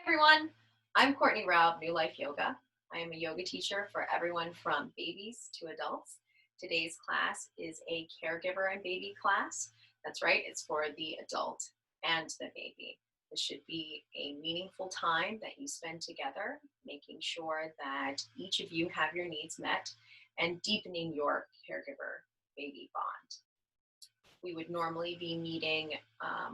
Everyone, I'm Courtney Rowe of New Life Yoga. I am a yoga teacher for everyone from babies to adults. Today's class is a caregiver and baby class. That's right, it's for the adult and the baby. This should be a meaningful time that you spend together, making sure that each of you have your needs met and deepening your caregiver-baby bond. We would normally be meeting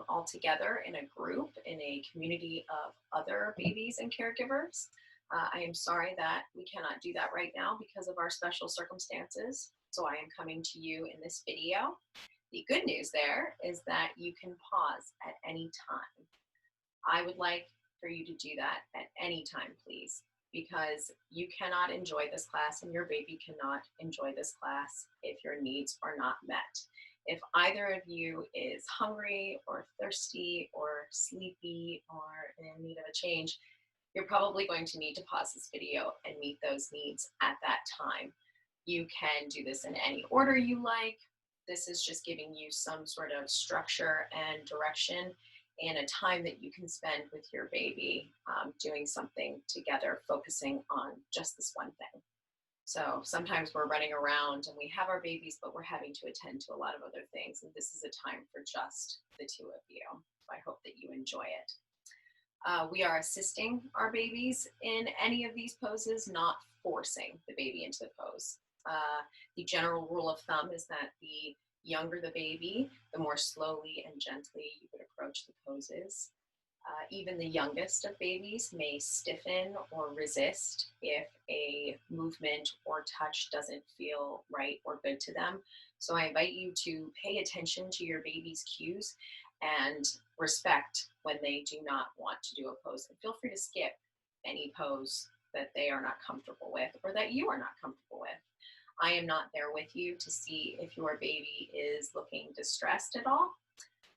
all together in a group in a community of other babies and caregivers. I am sorry that we cannot do that right now because of our special circumstances. So I am coming to you in this video. The good news there is that you can pause at any time. I would like for you to do that at any time, please, because you cannot enjoy this class and your baby cannot enjoy this class if your needs are not met. If either of you is hungry or thirsty or sleepy or in need of a change, you're probably going to need to pause this video and meet those needs at that time. You can do this in any order you like. This is just giving you some sort of structure and direction and a time that you can spend with your baby doing something together, focusing on just this one thing. So sometimes we're running around and we have our babies, but we're having to attend to a lot of other things. And this is a time for just the two of you. So I hope that you enjoy it. We are assisting our babies in any of these poses, not forcing the baby into the pose. The general rule of thumb is that the younger the baby, the more slowly and gently you would approach the poses. Even the youngest of babies may stiffen or resist if a movement or touch doesn't feel right or good to them. So I invite you to pay attention to your baby's cues and respect when they do not want to do a pose. And feel free to skip any pose that they are not comfortable with or that you are not comfortable with. I am not there with you to see if your baby is looking distressed at all.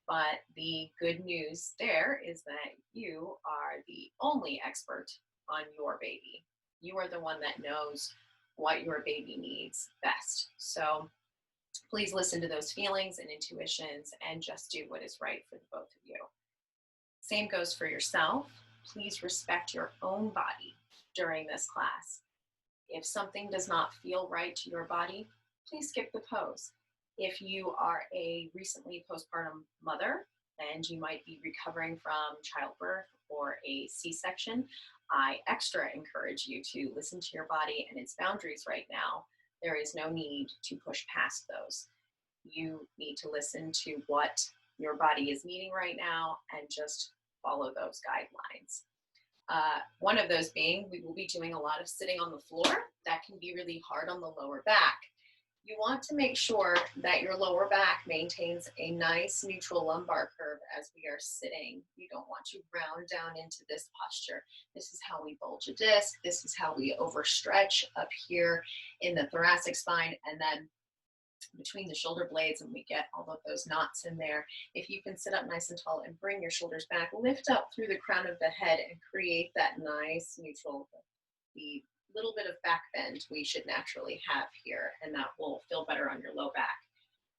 But the good news there is that you are the only expert on your baby. You are the one that knows what your baby needs best. So please listen to those feelings and intuitions and just do what is right for the both of you. Same goes for yourself. Please respect your own body during this class. If something does not feel right to your body, please skip the pose. If you are a recently postpartum mother and you might be recovering from childbirth or a C-section, I extra encourage you to listen to your body and its boundaries right now. There is no need to push past those. You need to listen to what your body is needing right now and just follow those guidelines. One of those being, we will be doing a lot of sitting on the floor. That can be really hard on the lower back. You want to make sure that your lower back maintains a nice neutral lumbar curve as we are sitting. You don't want to round down into this posture. This is how we bulge a disc. This is how we overstretch up here in the thoracic spine and then between the shoulder blades, and we get all of those knots in there. If you can sit up nice and tall and bring your shoulders back, lift up through the crown of the head and create that nice neutral, the little bit of back bend we should naturally have here, and that will feel better on your low back.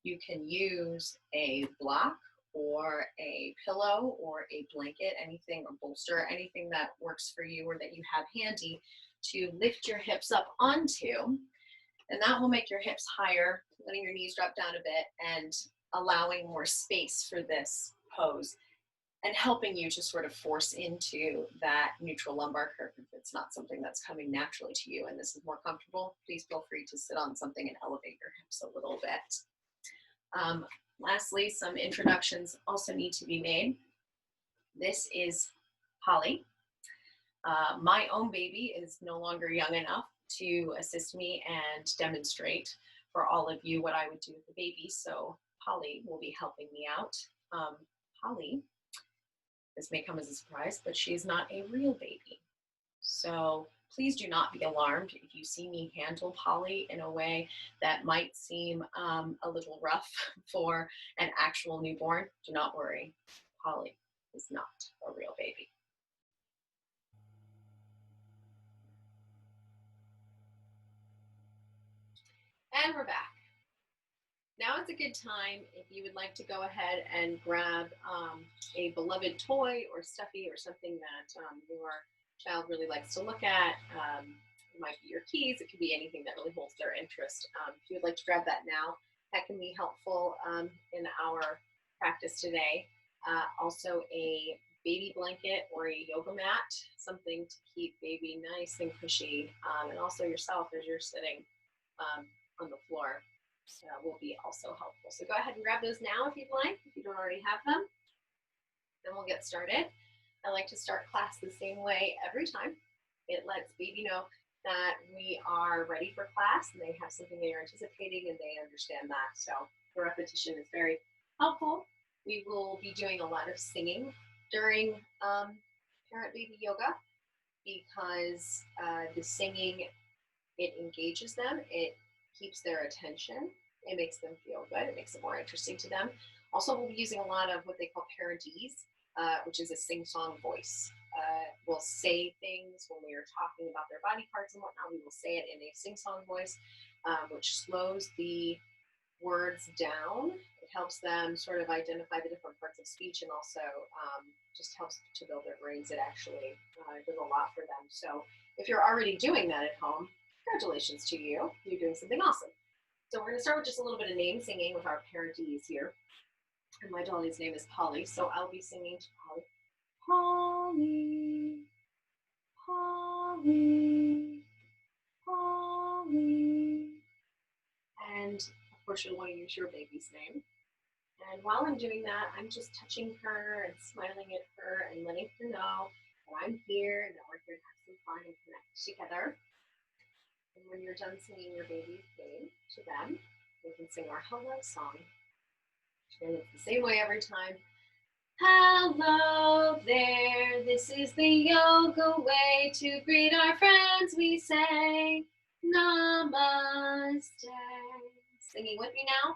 You can use a block or a pillow or a blanket, anything, or bolster, anything that works for you or that you have handy to lift your hips up onto, and that will make your hips higher, letting your knees drop down a bit and allowing more space for this pose, and helping you to sort of force into that neutral lumbar curve if it's not something that's coming naturally to you and this is more comfortable. Please feel free to sit on something and elevate your hips a little bit. Lastly, some introductions also need to be made. This is Holly. My own baby is no longer young enough to assist me and demonstrate for all of you what I would do with the baby, so Holly will be helping me out. Holly, this may come as a surprise, but she is not a real baby. So please do not be alarmed if you see me handle Polly in a way that might seem a little rough for an actual newborn. Do not worry, Polly is not a real baby. And we're back. Now is a good time if you would like to go ahead and grab a beloved toy or stuffy or something that your child really likes to look at. It might be your keys. It could be anything that really holds their interest. If you would like to grab that now, that can be helpful in our practice today. Also, a baby blanket or a yoga mat, something to keep baby nice and cushy, and also yourself as you're sitting on the floor will be also helpful. So go ahead and grab those now if you'd like, if you don't already have them. Then we'll get started. I like to start class the same way every time. It lets baby know that we are ready for class and they have something they are anticipating and they understand that. So the repetition is very helpful. We will be doing a lot of singing during parent-baby yoga because the singing, it engages them, it keeps their attention, it makes them feel good, it makes it more interesting to them. Also, we'll be using a lot of what they call parentese, which is a sing-song voice. We'll say things when we are talking about their body parts and whatnot, we will say it in a sing-song voice, which slows the words down. It helps them sort of identify the different parts of speech and also just helps to build their brains. It actually does a lot for them. So if you're already doing that at home, congratulations to you. You're doing something awesome. So we're going to start with just a little bit of name singing with our parentese here. And my dolly's name is Polly, so I'll be singing to Polly. Polly, Polly, Polly. And of course you'll want to use your baby's name. And while I'm doing that, I'm just touching her and smiling at her and letting her know that I'm here and that we're here to have some fun and connect together. And when you're done singing your baby's name to them, we can sing our hello song. And it's the same way every time. Hello there, this is the yoga way to greet our friends. We say namaste. Singing with me now.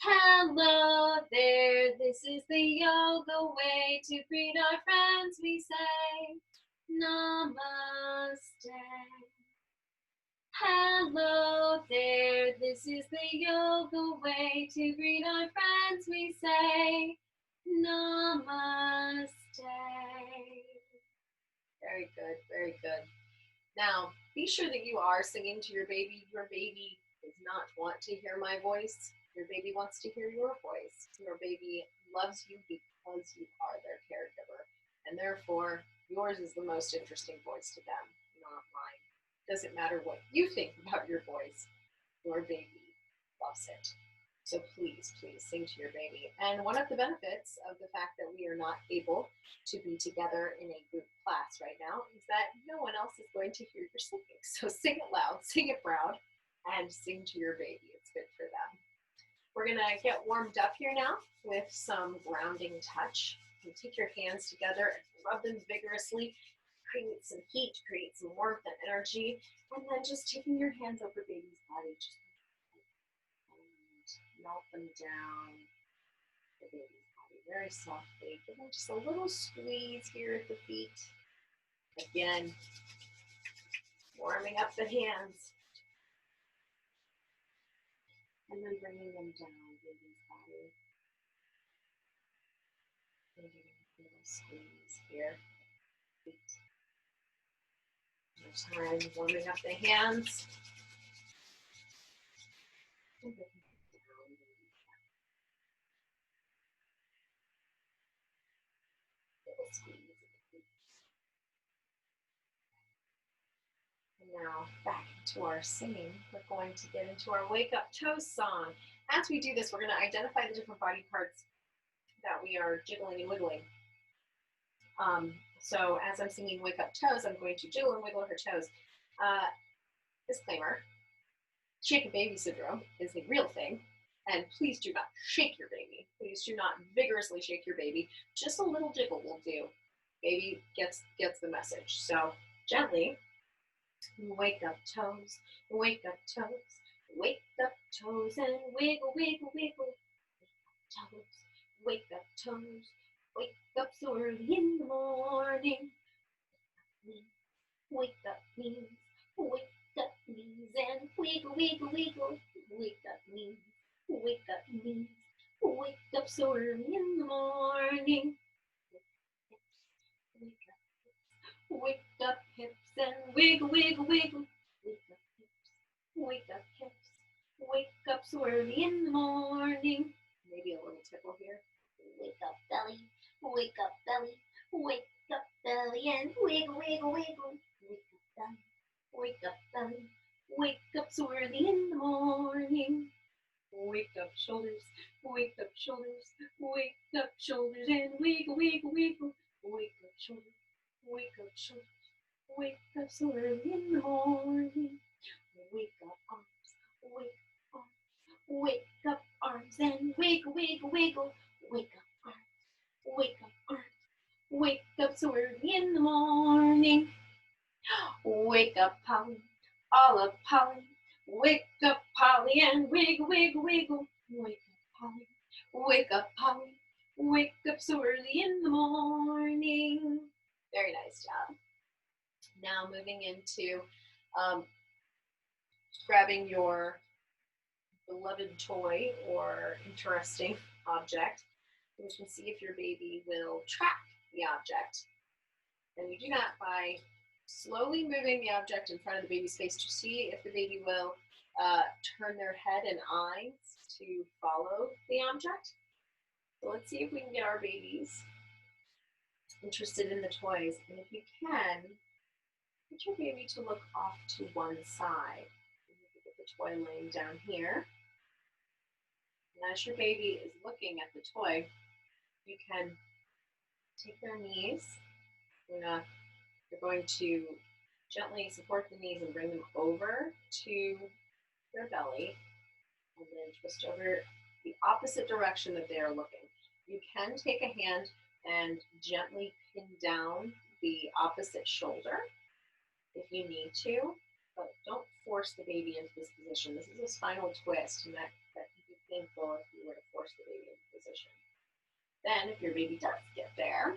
Hello there, this is the yoga way to greet our friends. We say namaste. Hello there, this is the yoga way to greet our friends. We say namaste. Very good, very good. Now, be sure that you are singing to your baby. Your baby does not want to hear my voice. Your baby wants to hear your voice. Your baby loves you because you are their caregiver. And therefore, yours is the most interesting voice to them, not mine. Doesn't matter what you think about your voice, your baby loves it. So please, please sing to your baby. And one of the benefits of the fact that we are not able to be together in a group class right now is that no one else is going to hear your singing. So sing it loud, sing it proud, and sing to your baby. It's good for them. We're gonna get warmed up here now with some grounding touch. You take your hands together and rub them vigorously, create some heat, create some warmth and energy, and then just taking your hands over baby's body, just melt them down the baby's body very softly. Give them just a little squeeze here at the feet. Again, warming up the hands. And then bringing them down baby's body. Giving a little squeeze here. Feet. Another time, warming up the hands. And now back into our singing. We're going to get into our Wake Up Toes song. As we do this, we're going to identify the different body parts that we are jiggling and wiggling. So as I'm singing Wake Up Toes, I'm going to jiggle and wiggle her toes. Disclaimer, shaken baby syndrome is a real thing, and please do not shake your baby. Please do not vigorously shake your baby. Just a little jiggle will do. Baby gets the message. So gently, wake up toes, wake up toes, wake up toes and wiggle, wiggle, wiggle. Wake up toes, wake up so early in the morning. Wake up knees, and wiggle, wiggle, wiggle. Wake up knees. Wake up knees, wake up so early in the morning. Wake up hips and wiggle, wiggle, wiggle. Wake up hips, wake up hips. Wake up so early in the morning. Maybe a little tickle here. Wake up belly, wake up belly. Wake up belly and wiggle, wiggle, wiggle. Wake up belly, wake up belly. Wake up so early in the morning. Wake up shoulders, wake up shoulders, wake up shoulders and wiggle, wiggle, wiggle. Wake up shoulders, wake up shoulders, wake up so early in the morning. Wake up arms, wake up arms, wake up arms and wiggle, wiggle, wiggle. Wake up arms, wake up arms, wake up so early in the morning. Wake up Polly, all up Polly. Wake up Polly and wiggle, wiggle, wiggle. Wake up Polly, wake up Polly. Wake up so early in the morning. Very nice job. Now moving into grabbing your beloved toy or interesting object. You can see if your baby will track the object. And you do that by slowly moving the object in front of the baby's face to see if the baby will turn their head and eyes to follow the object. So let's see if we can get our babies interested in the toys. And if you can, get your baby to look off to one side. Get the toy laying down here. And as your baby is looking at the toy, you can take their knees. You're going to gently support the knees and bring them over to their belly, and then twist over the opposite direction that they are looking. You can take a hand and gently pin down the opposite shoulder if you need to, but don't force the baby into this position. This is a spinal twist, and that can be painful if you were to force the baby into position. Then if your baby does get there,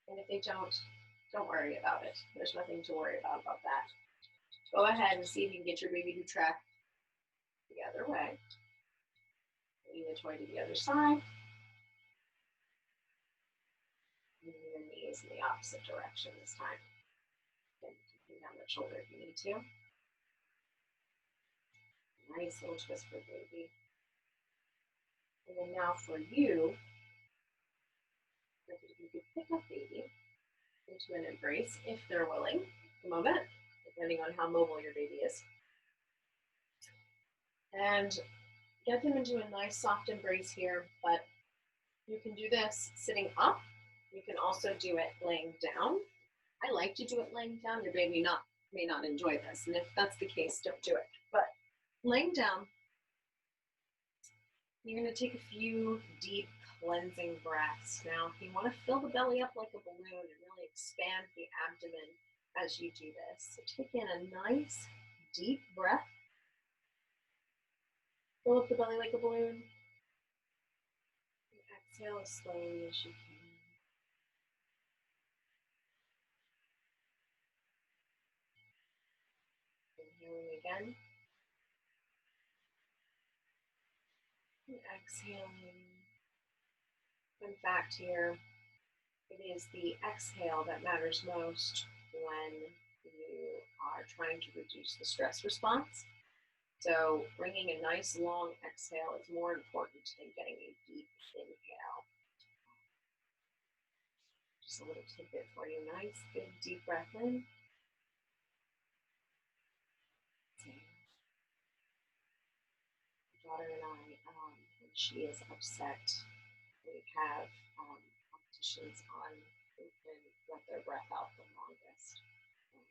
and if they don't worry about it. There's nothing to worry about that. Go ahead and see if you can get your baby to track the other way. Bring the toy to the other side. Moving your knees in the opposite direction this time. Then you can bring down their shoulder if you need to. Nice little twist for baby. And then now for you, if you could pick up baby into an embrace if they're willing at the moment, depending on how mobile your baby is. And get them into a nice soft embrace here, but you can do this sitting up. You can also do it laying down. I like to do it laying down. Your baby may not enjoy this, and if that's the case, don't do it. But laying down, you're going to take a few deep cleansing breaths. Now, if you want to fill the belly up like a balloon and really expand the abdomen as you do this, so take in a nice deep breath. Fill up the belly like a balloon. And exhale as slowly as you can. Inhaling again. And exhaling. In fact, here, it is the exhale that matters most when you are trying to reduce the stress response. So bringing a nice long exhale is more important than getting a deep inhale. Just a little tidbit for you. Nice, big, deep breath in. My daughter and I, when she is upset, we have competitions on who can let their breath out the longest. And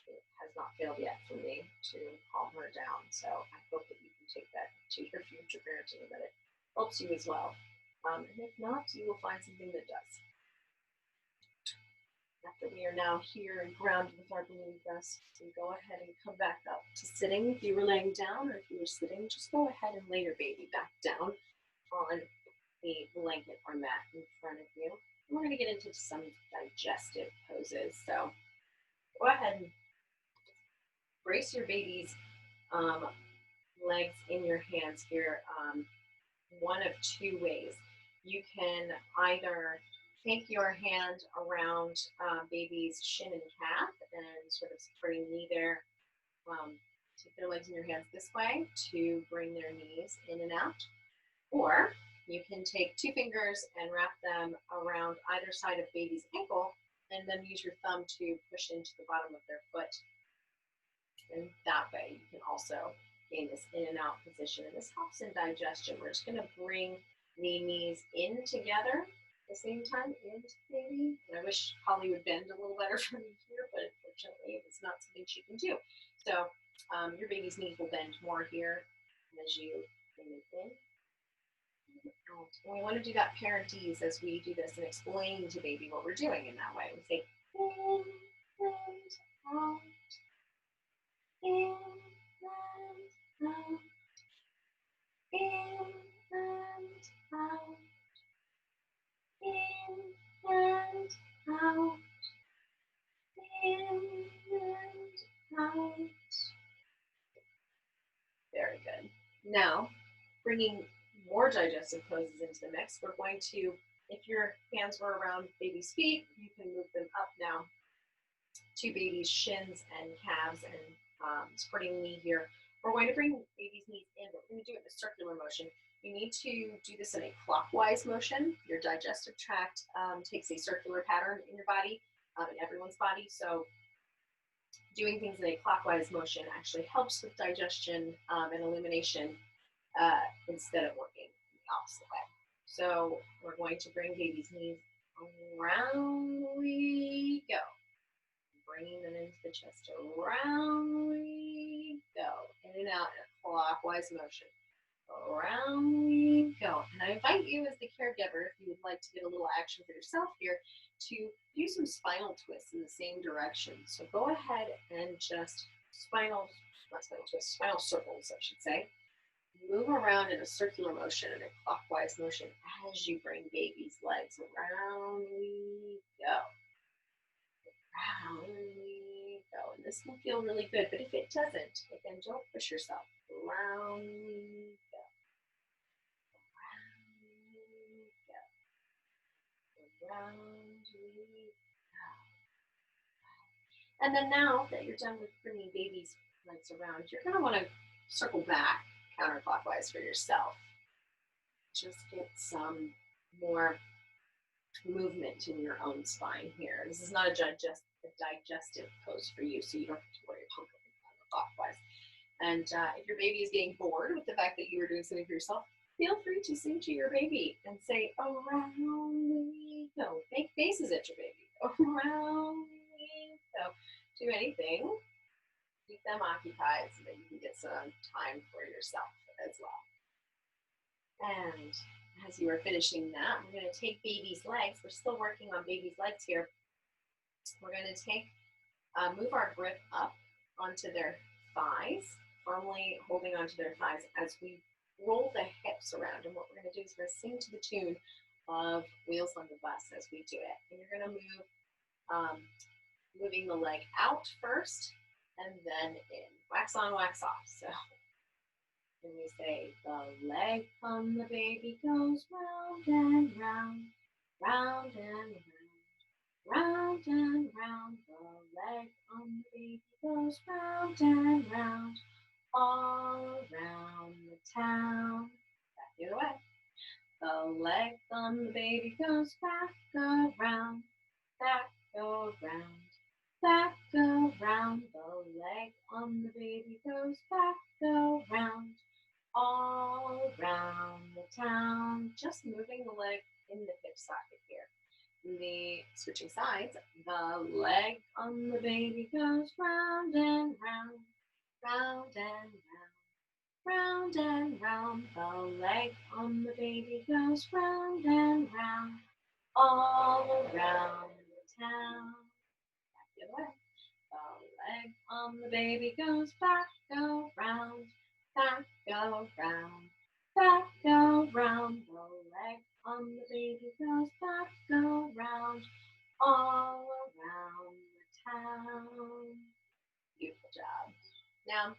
it has not failed yet for me to calm her down. So I hope that you can take that to your future parenting and that it helps you as well. And if not, you will find something that does. After we are now here and grounded with our balloon breaths, we go ahead and come back up to sitting. If you were laying down or if you were sitting, just go ahead and lay your baby back down on the blanket or mat in front of you. And we're going to get into some digestive poses. So go ahead and brace your baby's legs in your hands here one of two ways. You can either take your hand around baby's shin and calf and sort of supporting knee there. Take their legs in your hands this way to bring their knees in and out. Or you can take two fingers and wrap them around either side of baby's ankle and then use your thumb to push into the bottom of their foot. And that way you can also gain this in and out position. And this helps in digestion. We're just going to bring the knees in together at the same time into baby. And I wish Holly would bend a little better for me here, but unfortunately it's not something she can do. So your baby's knees will bend more here as you bring it in. And we want to do that parentese as we do this and explain to baby what we're doing in that way. We say in and out, in and out, in and out, in and out, in and out. Very good. Now, bringing more digestive poses into the mix, we're going to, if your hands were around baby's feet, you can move them up now to baby's shins and calves and supporting knee here. We're going to bring baby's knees in, but we're going to do it in a circular motion. You need to do this in a clockwise motion. Your digestive tract takes a circular pattern in your body, in everyone's body. So doing things in a clockwise motion actually helps with digestion and elimination instead of working the opposite way. So we're going to bring baby's knees around we go. Bringing them into the chest, around we go. In and out in a clockwise motion. Around we go. And I invite you as the caregiver, if you would like to get a little action for yourself here, to do some spinal twists in the same direction. So go ahead and just spinal circles, I should say. Move around in a circular motion, in a clockwise motion, as you bring baby's legs around we go. Around we go. And this will feel really good, but if it doesn't, again, don't push yourself. Around we go. Around we go. Around we go. And then now that you're done with bringing baby's legs around, you're going to want to circle back counterclockwise for yourself. Just get some more movement in your own spine here. This is not a digestive pose for you, so you don't have to worry about going counterclockwise. And if your baby is getting bored with the fact that you were doing something for yourself, feel free to sing to your baby and say, around we go. Make faces at your baby. Around we go. Do anything. Keep them occupied so that you can get some time for yourself as well. And as you are finishing that, we're going to take baby's legs. We're still working on baby's legs here. We're going to move our grip up onto their thighs, firmly holding onto their thighs as we roll the hips around. And what we're going to do is we're going to sing to the tune of Wheels on the Bus as we do it. And you're going to move, moving the leg out first and then in. Wax on, wax off. So when we say the leg on the baby goes round and round, round and round, round and round. The leg on the baby goes round and round, all around the town. Back the other way. The leg on the baby goes back around, back around. Back around, the leg on the baby goes back around, all around the town. Just moving the leg in the hip socket here. The switching sides, the leg on the baby goes round and round, round and round, round and round. The leg on the baby goes round and round, all around the town. The other way. The leg on the baby goes back around, back around, back around. The leg on the baby goes back around, all around the town. Beautiful job. Now,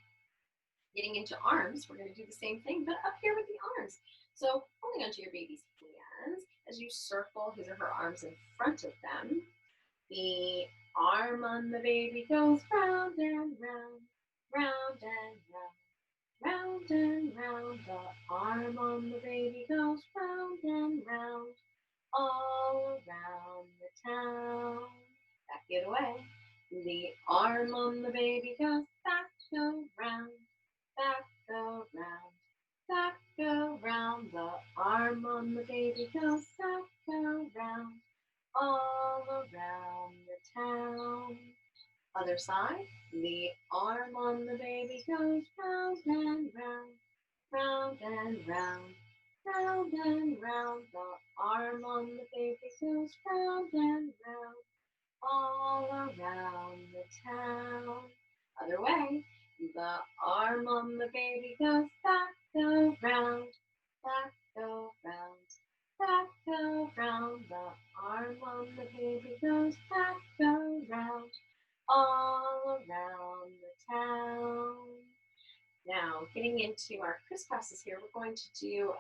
getting into arms, we're going to do the same thing, but up here with the arms. So holding onto your baby's hands as you circle his or her arms in front of them. The arm on the baby goes round and round, round and round, round and round. The arm on the baby goes round and round, all around the town. Back the other way. The arm on the baby goes back, go round, back, go round, back, go round. The arm on the baby goes back, go round, all around the town. Other side. The arm on the baby goes round and round, round and round, round and round. The arm on the baby goes round and round, all around the town. Other way. The arm on the baby goes back, go round, back, go round, back, go round. The arm on the baby goes back, go round, all around the town. Now, getting into our crisscrosses here, we're going to do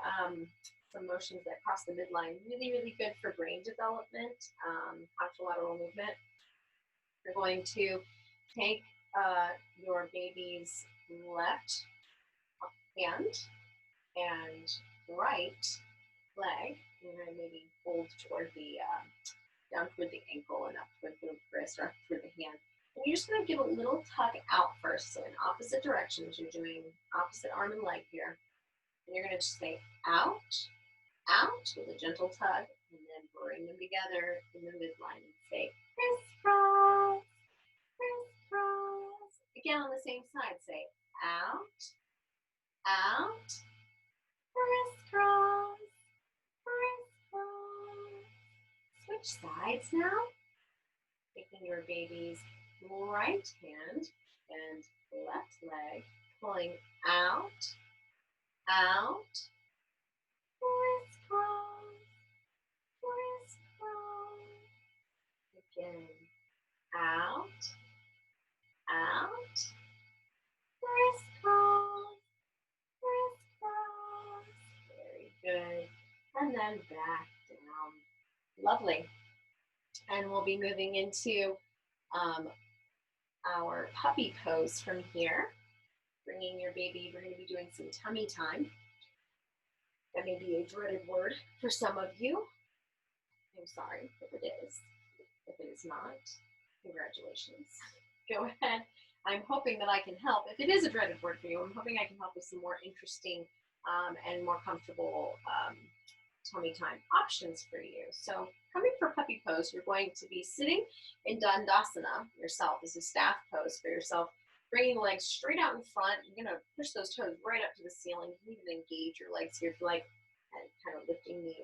some motions that cross the midline. Really, really good for brain development, contralateral movement. You're going to take your baby's left hand and right leg. You're going to maybe fold toward the, down toward the ankle and up toward the wrist or up toward the hand. And you're just going to give a little tug out first. So in opposite directions, you're doing opposite arm and leg here. And you're going to just say out, out with a gentle tug, and then bring them together in the midline and say crisscross, crisscross. Again on the same side, say out, out, crisscross, crisscross. Switch sides now. Taking your baby's right hand and left leg, pulling out, out, crisscross, crisscross. Again, out, out, crisscross, crisscross. Very good. And then back down. Lovely. And we'll be moving into our puppy pose from here. Bringing your baby, we're going to be doing some tummy time. That may be a dreaded word for some of you. I'm sorry if it is. If it is not, congratulations. Go ahead. I'm hoping that I can help. If it is a dreaded word for you, I'm hoping I can help with some more interesting and more comfortable tummy time options for you. So coming for puppy pose, you're going to be sitting in Dandasana yourself. This is staff pose for yourself. Bringing the legs straight out in front. You're going to push those toes right up to the ceiling. You can even engage your legs here if you like, and kind of lifting the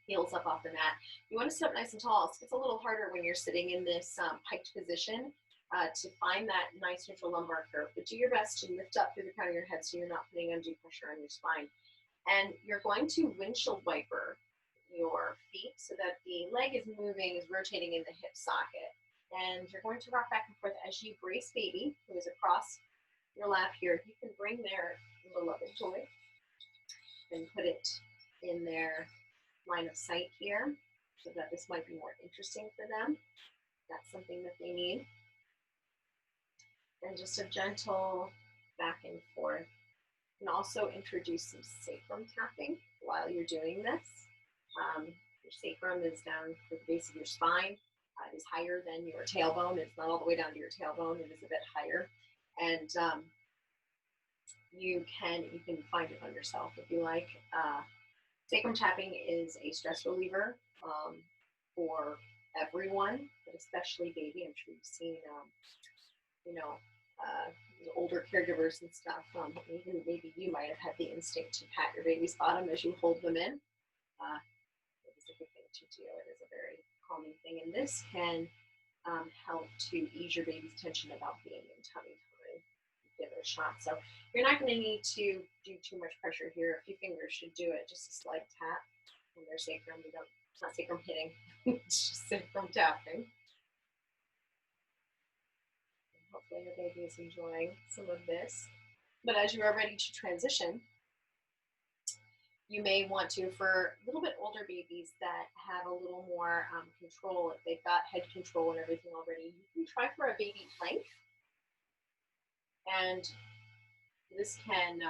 heels up off the mat. You want to sit up nice and tall. It's a little harder when you're sitting in this piked position to find that nice neutral lumbar curve, but do your best to lift up through the crown of your head so you're not putting undue pressure on your spine. And you're going to windshield wiper your feet so that the leg is moving, is rotating in the hip socket. And you're going to rock back and forth as you brace baby, who is across your lap here. You can bring their beloved toy and put it in their line of sight here so that this might be more interesting for them. That's something that they need. And just a gentle back and forth. You can also introduce some sacrum tapping while you're doing this. Your sacrum is down to the base of your spine. It is higher than your tailbone. It's not all the way down to your tailbone. It is a bit higher. And you can find it on yourself if you like. Sacrum tapping is a stress reliever for everyone, but especially baby. I'm sure you've seen, older caregivers and stuff. Even maybe you might have had the instinct to pat your baby's bottom as you hold them in. It is a good thing to do. It is a very calming thing, and this can help to ease your baby's tension about being in tummy time. Give it a shot. So you're not going to need to do too much pressure here. A few fingers should do it. Just a slight tap on their sacrum. It's not sacrum hitting. It's just sacrum tapping. And hopefully your baby is enjoying some of this. But as you are ready to transition, you may want to, for a little bit older babies that have a little more control, if they've got head control and everything already, you can try for a baby plank. And this can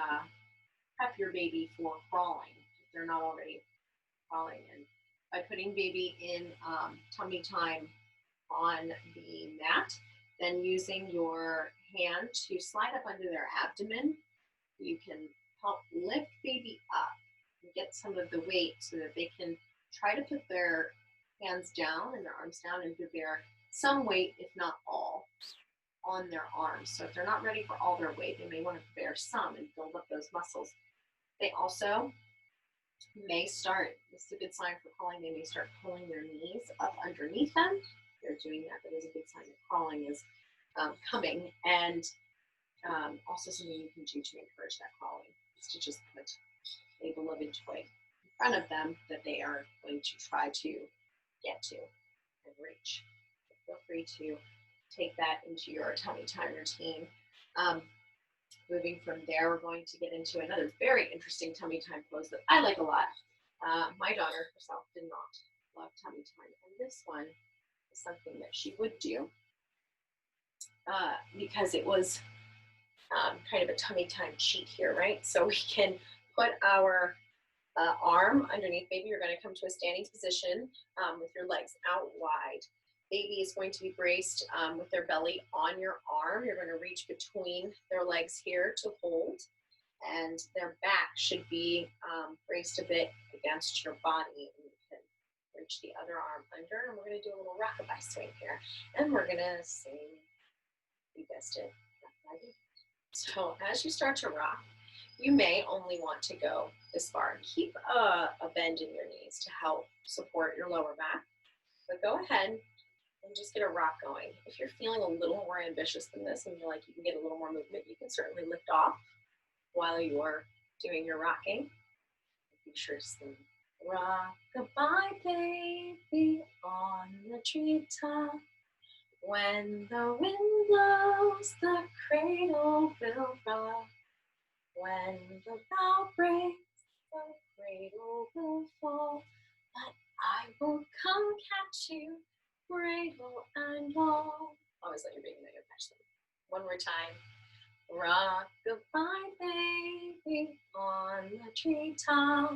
prep your baby for crawling if they're not already crawling. And by putting baby in tummy time on the mat, then using your hand to slide up under their abdomen, you can help lift baby up and get some of the weight so that they can try to put their hands down and their arms down and bear some weight, if not all, on their arms. So if they're not ready for all their weight, they may want to bear some and build up those muscles. They also may start, this is a good sign for crawling, they may start pulling their knees up underneath them. If they're doing that, that is a good sign that crawling is coming. And also something you can do to encourage that crawling is to just put a beloved toy in front of them that they are going to try to get to and reach. So feel free to take that into your tummy time routine. Moving from there, we're going to get into another very interesting tummy time pose that I like a lot. My daughter herself did not love tummy time, and this one is something that she would do because it was kind of a tummy time cheat here, right? So we can put our arm underneath baby. You're going to come to a standing position with your legs out wide. Baby is going to be braced with their belly on your arm. You're going to reach between their legs here to hold, and their back should be braced a bit against your body. And you can reach the other arm under, and we're going to do a little rockabye swing here. And we're going to sing, you guessed it, rockabye. So as you start to rock, you may only want to go this far. Keep a bend in your knees to help support your lower back, but go ahead and just get a rock going. If you're feeling a little more ambitious than this and you're like you can get a little more movement, you can certainly lift off while you're doing your rocking. Be sure to sing rock-a-bye baby on the treetop. When the wind blows, the cradle will rock. When the bough breaks, the cradle will fall. But I will come catch you, cradle and all. Always let your baby know you'll catch them. One more time. Rock-a-bye baby on the treetop.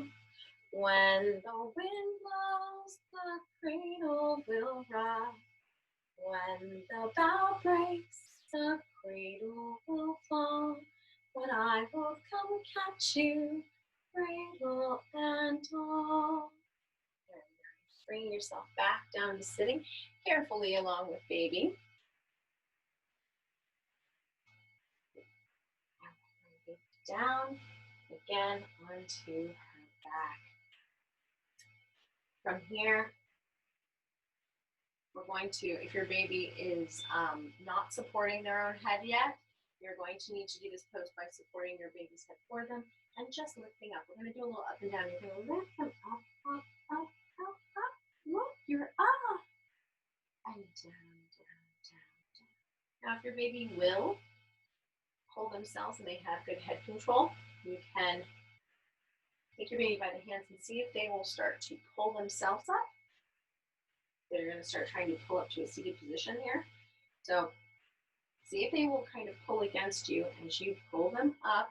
When the wind blows, the cradle will rock. When the bough breaks, the cradle will fall. But I will come catch you, cradle and all. And bring yourself back down to sitting carefully along with baby. Down again onto her back. From here, we're going to, if your baby is not supporting their own head yet, you're going to need to do this pose by supporting your baby's head for them and just lifting up. We're going to do a little up and down. You're going to lift them up, up, up, up, up. Look, you're up. And down, down, down, down. Now, if your baby will hold themselves and they have good head control, you can take your baby by the hands and see if they will start to pull themselves up. They're going to start trying to pull up to a seated position here. So see if they will kind of pull against you as you pull them up.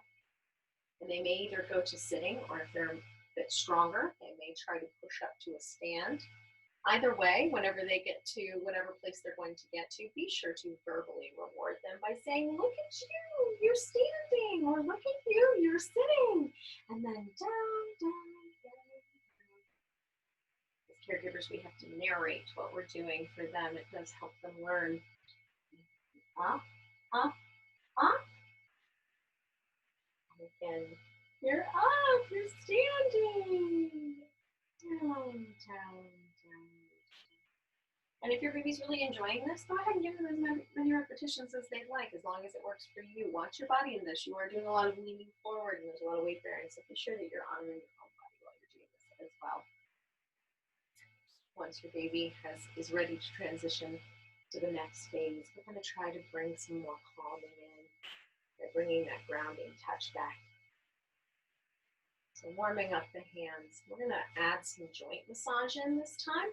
And they may either go to sitting, or if they're a bit stronger, they may try to push up to a stand. Either way, whenever they get to whatever place they're going to get to, be sure to verbally reward them by saying, look at you, you're standing, or look at you, you're sitting. And then down, down, down, down. As caregivers, we have to narrate what we're doing for them. It does help them learn. Up, up, up. And again, you're up, you're standing. Down, down, down. And if your baby's really enjoying this, go ahead and give them as many repetitions as they'd like, as long as it works for you. Watch your body in this. You are doing a lot of leaning forward and there's a lot of weight bearing, so be sure that you're honoring your own body while you're doing this as well. Once your baby is ready to transition to the next phase, we're going to try to bring some more calming in. by bringing that grounding touch back. So warming up the hands. We're going to add some joint massage in this time.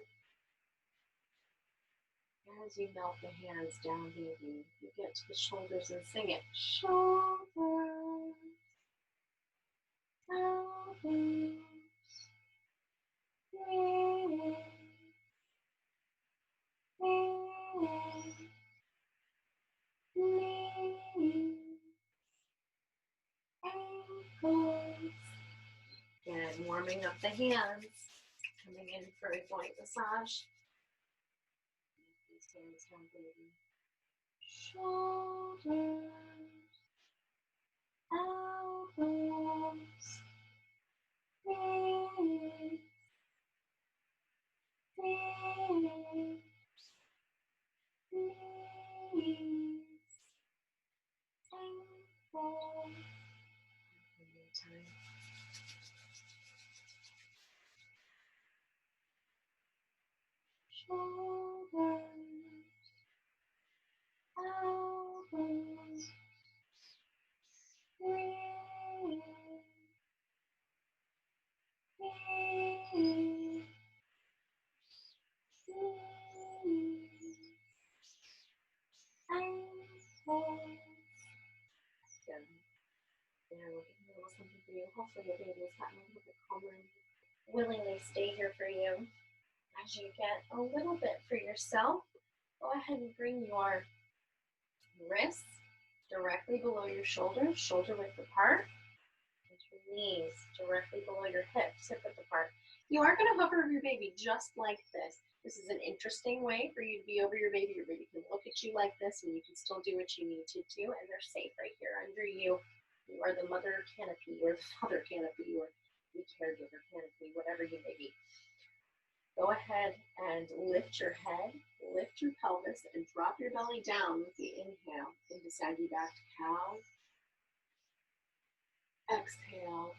As you melt the hands down, baby, you get to the shoulders and sing it. Shoulders, elbows, knees, knees, ankles. And warming up the hands. Coming in for a joint massage. These hands down, baby. Shoulders, elbows, knees, knees, knees, ankles. One more time. Shoulders, elbows, knees, knees, knees, ankles. Good. Yeah, we'll give you a little something for you. Hopefully your baby has gotten a little bit calmer and willingly stay here for you. As you get a little bit for yourself, go ahead and bring your wrists directly below your shoulders, shoulder width apart, and your knees directly below your hips, hip width apart. You are going to hover over your baby just like this. This is an interesting way for you to be over your baby. Your baby can look at you like this, and you can still do what you need to do, and they're safe right here under you. You are the mother canopy, or the father canopy, or the caregiver canopy, whatever you may be. Go ahead and lift your head, lift your pelvis, and drop your belly down with the inhale into saggy back cow. Exhale,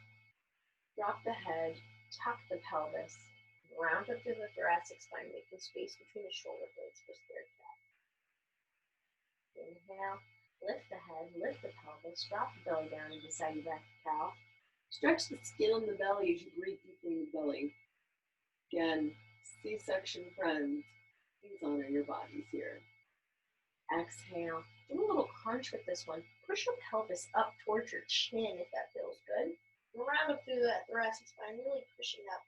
drop the head, tuck the pelvis, round up through the thoracic spine, making space between the shoulder blades for scared cat. Inhale, lift the head, lift the pelvis, drop the belly down into saggy back cow. Stretch the skin on the belly as you breathe deeply in the belly. Again, C-section friends, please honor your bodies here. Exhale, do a little crunch with this one. Push your pelvis up towards your chin if that feels good. Round up through that thoracic spine, really pushing up.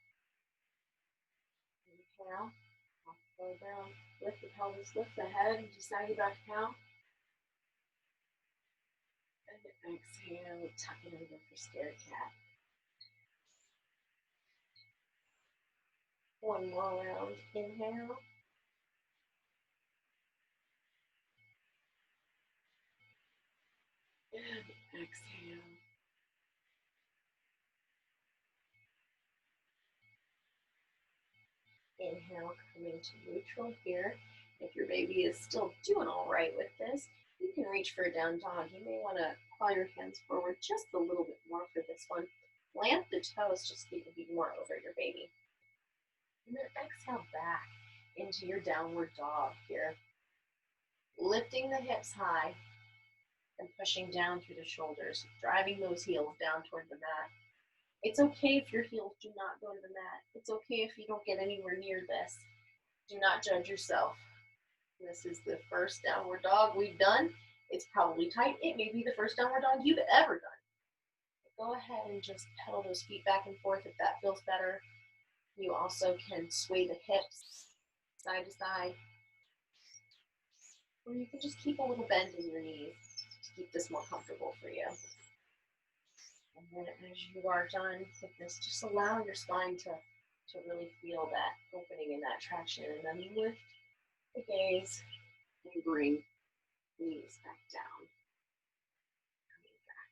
Inhale, drop the belly down, lift the pelvis, lift the head into saggy back cow. And exhale, tuck it over for scared cat. One more round, inhale. And exhale. Inhale, coming to neutral here. If your baby is still doing all right with this, you can reach for a down dog. You may want to claw your hands forward just a little bit more for this one. Plant the toes just to be more over your baby. And then exhale back into your downward dog here. Lifting the hips high and pushing down through the shoulders, driving those heels down toward the mat. It's okay if your heels do not go to the mat. It's okay if you don't get anywhere near this. Do not judge yourself. This is the first downward dog we've done. It's probably tight. It may be the first downward dog you've ever done. Go ahead and just pedal those feet back and forth if that feels better. You also can sway the hips side to side. Or you can just keep a little bend in your knees to keep this more comfortable for you. And then as you are done with this, just allow your spine to really feel that opening and that traction. And then lift the gaze and bring the knees back down. Coming back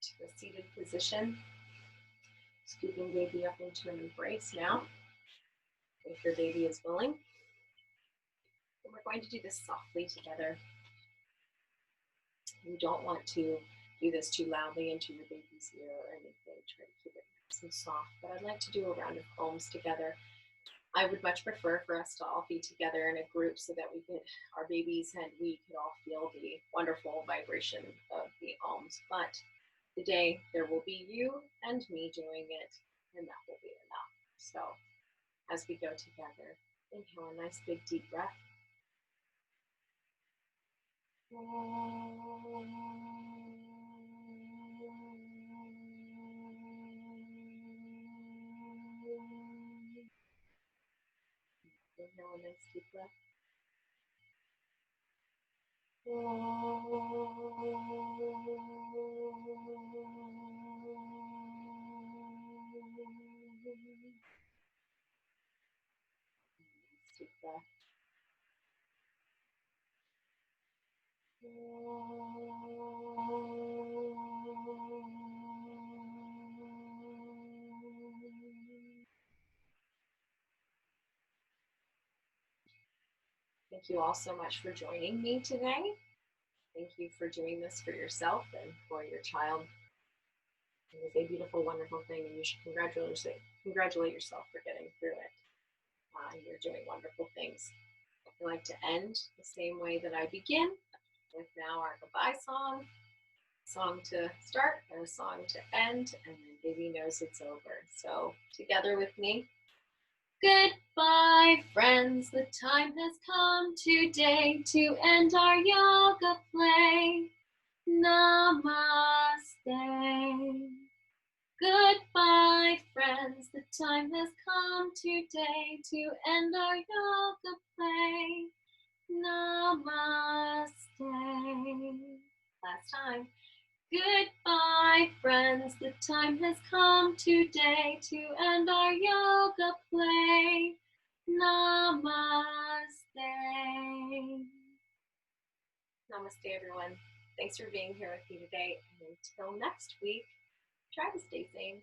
to a seated position. Scooping baby up into an embrace now, if your baby is willing. And we're going to do this softly together. You don't want to do this too loudly into your baby's ear or anything. Try to keep it nice and soft. But I'd like to do a round of combs together. I would much prefer for us to all be together in a group so that we could, our babies and we could all feel the wonderful vibration of the alms. But today there will be you and me doing it, and that will be enough. So as we go together, inhale a nice big deep breath. Inhale a nice deep breath. Deep breath. Thank you all so much for joining me today. Thank you for doing this for yourself and for your child. It is a beautiful, wonderful thing, and you should congratulate yourself for getting through it. You're doing wonderful things. I like to end the same way that I begin, with now our goodbye song to start and a song to end, and then baby knows it's over. So together with me. Goodbye, friends. The time has come today to end our yoga play. Namaste. Goodbye, friends. The time has come today to end our yoga play. Namaste. Last time. Goodbye, friends. The time has come today to end our yoga play. Namaste. Namaste, everyone. Thanks for being here with me today. And until next week, try to stay sane.